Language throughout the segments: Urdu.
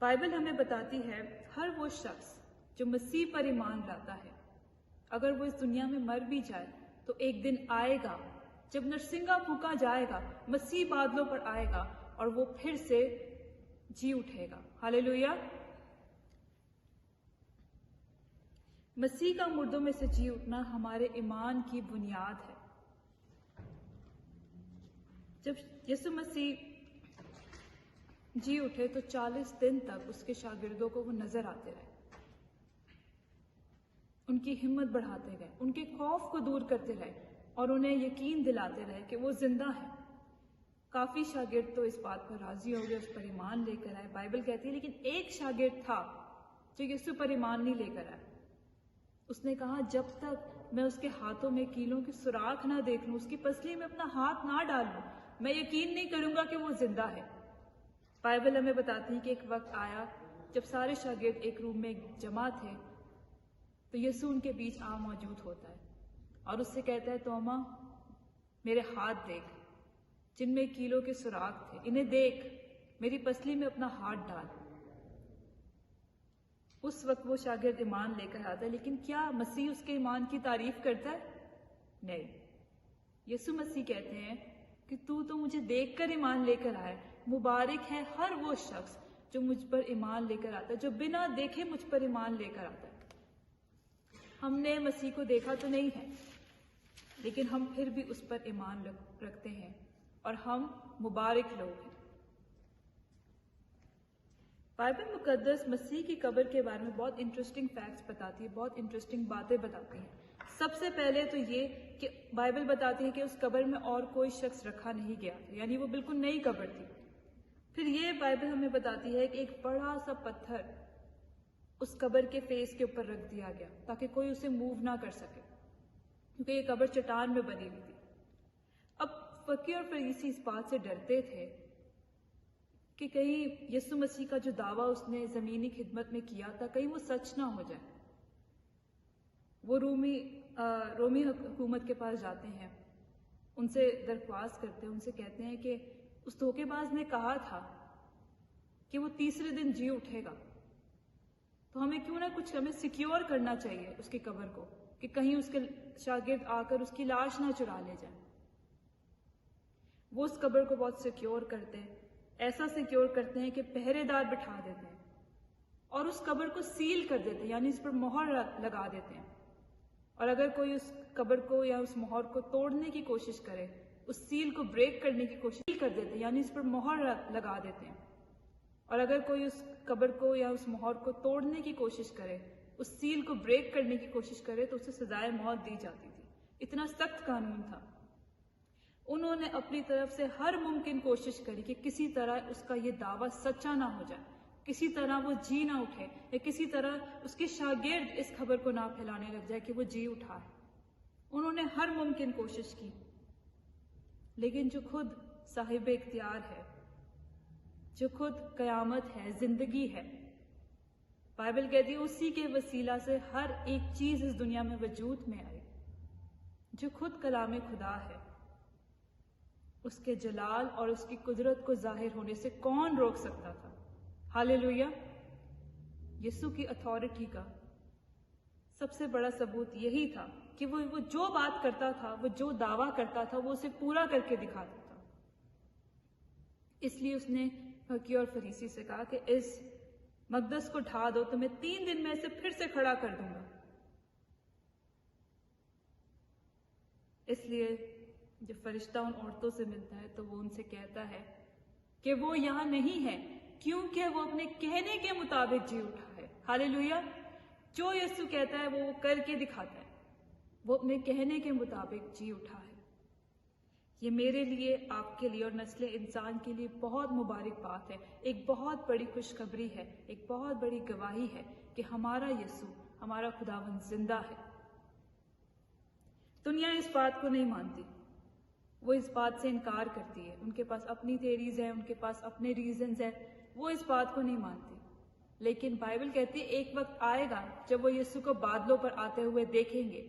بائبل ہمیں بتاتی ہے ہر وہ شخص جو مسیح پر ایمان لاتا ہے، اگر وہ اس دنیا میں مر بھی جائے تو ایک دن آئے گا جب نرسنگا پھونکا جائے گا، مسیح بادلوں پر آئے گا اور وہ پھر سے جی اٹھے گا۔ ہاللیلویا۔ مسیح کا مردوں میں سے جی اٹھنا ہمارے ایمان کی بنیاد ہے۔ جب یسوع مسیح جی اٹھے تو 40 دن تک اس کے شاگردوں کو وہ نظر آتے رہے، ان کی ہمت بڑھاتے گئے، ان کے خوف کو دور کرتے رہے اور انہیں یقین دلاتے رہے کہ وہ زندہ ہے۔ کافی شاگرد تو اس بات پر راضی ہو گئے، اس پر ایمان لے کر آئے۔ بائبل کہتی ہے لیکن ایک شاگرد تھا جو یسوع پر ایمان نہیں لے کر آیا۔ اس نے کہا جب تک میں اس کے ہاتھوں میں کیلوں کی سوراخ نہ دیکھ لوں، اس کی پسلی میں اپنا ہاتھ نہ ڈالوں، میں یقین نہیں کروں گا کہ وہ زندہ ہے۔ بائبل ہمیں بتاتی ہے کہ ایک وقت آیا جب سارے شاگرد ایک روم میں جمع تھے تو یسوع ان کے بیچ موجود ہوتا ہے اور اس سے کہتا ہے توما میرے ہاتھ دیکھ جن میں کیلوں کے سوراخ تھے، انہیں دیکھ، میری پسلی میں اپنا ہاتھ ڈال۔ اس وقت وہ شاگرد ایمان لے کر آتا ہے، لیکن کیا مسیح اس کے ایمان کی تعریف کرتا ہے؟ نہیں۔ یسوع مسیح کہتے ہیں کہ تو مجھے دیکھ کر ایمان لے کر آئے، مبارک ہے ہر وہ شخص جو مجھ پر ایمان لے کر آتا ہے، جو بنا دیکھے مجھ پر ایمان لے کر آتا ہے۔ ہم نے مسیح کو دیکھا تو نہیں ہے، لیکن ہم پھر بھی اس پر ایمان رکھتے ہیں اور ہم مبارک لوگ ہیں۔ بائبل مقدس مسیح کی قبر کے بارے میں بہت انٹرسٹنگ فیکٹس بتاتی ہے، بہت انٹرسٹنگ باتیں بتاتی ہیں۔ سب سے پہلے تو یہ کہ بائبل بتاتی ہے کہ اس قبر میں اور کوئی شخص رکھا نہیں گیا، یعنی وہ بالکل نئی قبر تھی۔ پھر یہ بائبل ہمیں بتاتی ہے کہ ایک بڑا سا پتھر اس قبر کے فیس کے اوپر رکھ دیا گیا تاکہ کوئی اسے موو نہ کر سکے، کیونکہ یہ قبر چٹان میں بنی ہوئی تھی۔ اب فقی اور فریسی اس بات سے ڈرتے تھے کہ کہیں یسوع مسیح کا جو دعویٰ اس نے زمینی خدمت میں کیا تھا کہیں وہ سچ نہ ہو جائے۔ وہ رومی حکومت کے پاس جاتے ہیں، ان سے درخواست کرتے ہیں، ان سے کہتے ہیں کہ اس دھوکے باز نے کہا تھا کہ وہ تیسرے دن جی اٹھے گا، تو ہمیں کیوں نہ کچھ ہمیں سیکیور کرنا چاہیے اس کی قبر کو، کہ کہیں اس کے شاگرد آ کر اس کی لاش نہ چرا لے جائیں۔ وہ اس قبر کو بہت سیکیور کرتے ہیں، ایسا سیکیور کرتے ہیں کہ پہرے دار بٹھا دیتے ہیں اور اس قبر کو سیل کر دیتے ہیں، یعنی اس پر مہر لگا دیتے ہیں، اور اگر کوئی اس قبر کو یا اس مہر کو توڑنے کی کوشش کرے، اس سیل کو بریک کرنے کی کوشش کر دیتے ہیں، یعنی اس پر مہر لگا دیتے ہیں، اور اگر کوئی اس قبر کو یا اس مہر کو توڑنے کی کوشش کرے، اس سیل کو بریک کرنے کی کوشش کرے تو اسے سزائے موت دی جاتی تھی۔ اتنا سخت قانون تھا۔ انہوں نے اپنی طرف سے ہر ممکن کوشش کری کہ کسی طرح اس کا یہ دعویٰ سچا نہ ہو جائے، کسی طرح وہ جی نہ اٹھے، یا کسی طرح اس کے شاگرد اس خبر کو نہ پھیلانے لگ جائے کہ وہ جی اٹھا ہے۔ انہوں نے ہر ممکن کوشش کی، لیکن جو خود صاحب اختیار ہے، جو خود قیامت ہے، زندگی ہے، بائبل کہتی ہے اسی کے وسیلہ سے ہر ایک چیز اس دنیا میں وجود میں آئی، جو خود کلام خدا ہے، اس کے جلال اور اس کی قدرت کو ظاہر ہونے سے کون روک سکتا تھا؟ ہاللیلویا۔ یسوع کی اتھارٹی کا سب سے بڑا ثبوت یہی تھا کہ وہ جو بات کرتا تھا، وہ جو دعویٰ کرتا تھا، وہ اسے پورا کر کے دکھاتا تھا۔ اس لیے اس نے فقی اور فریسی سے کہا کہ اس مقدس کو ڈھا دو تو میں 3 دن میں اسے پھر سے کھڑا کر دوں گا۔ اس لیے جب فرشتہ ان عورتوں سے ملتا ہے تو وہ ان سے کہتا ہے کہ وہ یہاں نہیں ہے کیونکہ وہ اپنے کہنے کے مطابق جی اٹھا ہے۔ ہاللیلویا۔ جو یسوع کہتا ہے وہ کر کے دکھاتا ہے، وہ اپنے کہنے کے مطابق جی اٹھا ہے۔ یہ میرے لیے، آپ کے لیے اور نسل انسان کے لیے بہت مبارک بات ہے، ایک بہت بڑی خوشخبری ہے، ایک بہت بڑی گواہی ہے کہ ہمارا یسوع، ہمارا خداوند زندہ ہے۔ دنیا اس بات کو نہیں مانتی، وہ اس بات سے انکار کرتی ہے، ان کے پاس اپنی تھیریز ہیں، ان کے پاس اپنے ریزنز ہیں، وہ اس بات کو نہیں مانتی۔ لیکن بائبل کہتی ہے ایک وقت آئے گا جب وہ یسوع کو بادلوں پر آتے ہوئے دیکھیں گے،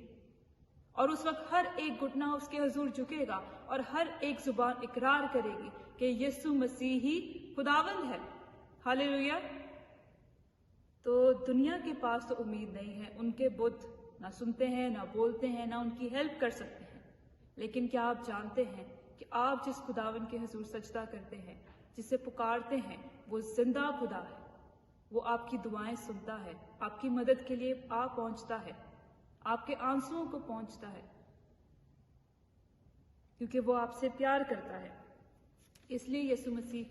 اور اس وقت ہر ایک گھٹنا اس کے حضور جھکے گا اور ہر ایک زبان اقرار کرے گی کہ یسوع مسیح ہی خداوند ہے۔ ہاللیلویا۔ تو دنیا کے پاس تو امید نہیں ہے، ان کے بت نہ سنتے ہیں، نہ بولتے ہیں، نہ ان کی ہیلپ کر سکتے ہیں۔ لیکن کیا آپ جانتے ہیں کہ آپ جس خداوند کے حضور سجدہ کرتے ہیں، جسے پکارتے ہیں، وہ زندہ خدا ہے، وہ آپ کی دعائیں سنتا ہے، آپ کی مدد کے لیے پہنچتا ہے، آپ کے آنسوؤں کو پہنچتا ہے، کیونکہ وہ آپ سے پیار کرتا ہے۔ اس لیے یسوع مسیح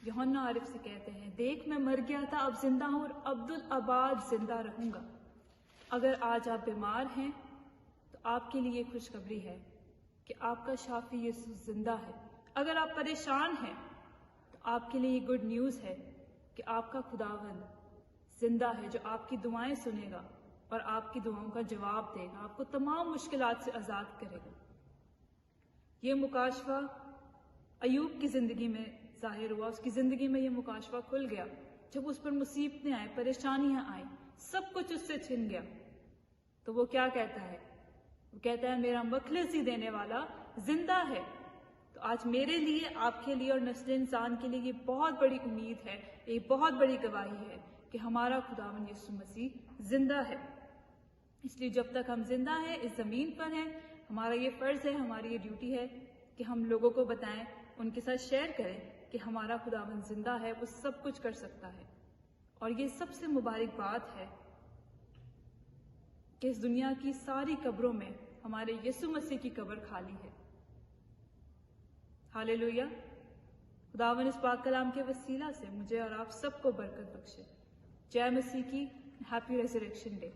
یوحنا عارف سے کہتے ہیں، دیکھ میں مر گیا تھا، اب زندہ ہوں اور ابدالآباد زندہ رہوں گا۔ اگر آج آپ بیمار ہیں تو آپ کے لیے خوشخبری ہے کہ آپ کا شافی یسوع زندہ ہے۔ اگر آپ پریشان ہیں تو آپ کے لیے یہ گڈ نیوز ہے کہ آپ کا خداوند زندہ ہے، جو آپ کی دعائیں سنے گا اور آپ کی دعاؤں کا جواب دے گا، آپ کو تمام مشکلات سے آزاد کرے گا۔ یہ مکاشفہ ایوب کی زندگی میں ظاہر ہوا، اس کی زندگی میں یہ مکاشفہ کھل گیا جب اس پر مصیبتیں آئیں، پریشانیاں آئیں، سب کچھ اس سے چھن گیا۔ تو وہ کیا کہتا ہے؟ وہ کہتا ہے میرا مخلصی دینے والا زندہ ہے۔ تو آج میرے لیے، آپ کے لیے اور نسل انسان کے لیے یہ بہت بڑی امید ہے، یہ بہت بڑی گواہی ہے کہ ہمارا خداوند یسوع مسیح زندہ ہے۔ اس لیے جب تک ہم زندہ ہیں، اس زمین پر ہیں، ہمارا یہ فرض ہے، ہماری یہ ڈیوٹی ہے کہ ہم لوگوں کو بتائیں، ان کے ساتھ شیئر کریں کہ ہمارا خداوند زندہ ہے، وہ سب کچھ کر سکتا ہے۔ اور یہ سب سے مبارک بات ہے کہ اس دنیا کی ساری قبروں میں ہمارے یسوع مسیح کی قبر خالی ہے۔ ہاللویا! خداوند اس پاک کلام کے وسیلہ سے مجھے اور آپ سب کو برکت بخشے۔ جے مسیح کی، ہیپی ریزریکشن ڈے۔